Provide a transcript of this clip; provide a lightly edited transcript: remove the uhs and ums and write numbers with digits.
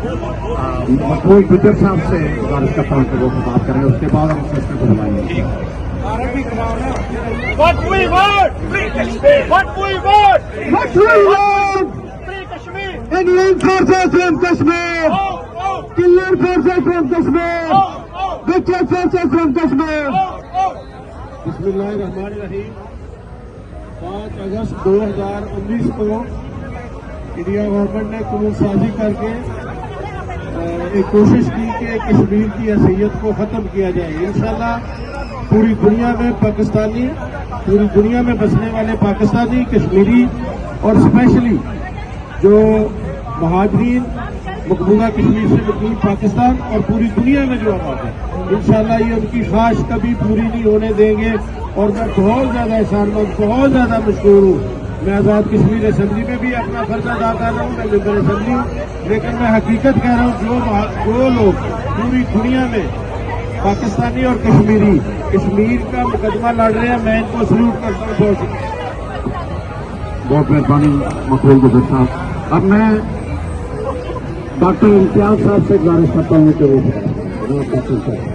مقبول گجر صاحب سے گزارش کرتا ہوں کہ وہ بات کریں، اس کے بعد ہم سلسلے کو بلائیں گے. What we want! Free Kashmir! What we want! What we want! Free Kashmir! Indian forces from Kashmir! Oh, oh, Killer forces from Kashmir! oh, oh, Victor forces from Kashmir! oh, oh. بسم اللہ الرحمن الرحیم. 5 اگست 2019 کو India government نے قانون سازی کر کے ایک کوشش کی کہ کشمیر کی حیثیت کو ختم کیا جائے. انشاءاللہ پوری دنیا میں پاکستانی، پوری دنیا میں بسنے والے پاکستانی، کشمیری اور اسپیشلی جو مہاجرین مقبوضہ کشمیر سے مقیم پاکستان اور پوری دنیا میں جو آباد ہے، انشاءاللہ یہ ان کی خواہش کبھی پوری نہیں ہونے دیں گے. اور میں بہت زیادہ احسان مند، بہت زیادہ مشکور ہوں. میں آزاد کشمیر اسمبلی میں بھی اپنا فرض ادا کر رہا ہوں، میں ممبر اسمبلی ہوں، لیکن میں حقیقت کہہ رہا ہوں جو لوگ پوری دنیا میں پاکستانی اور کشمیری کشمیر کا مقدمہ لڑ رہے ہیں، میں ان کو سلوٹ کرتا ہوں. بہت مہربانی مقبول گجر صاحب. اب میں ڈاکٹر امتیاز صاحب سے گزارش کرتا ہوں کہ وہ بتائیں.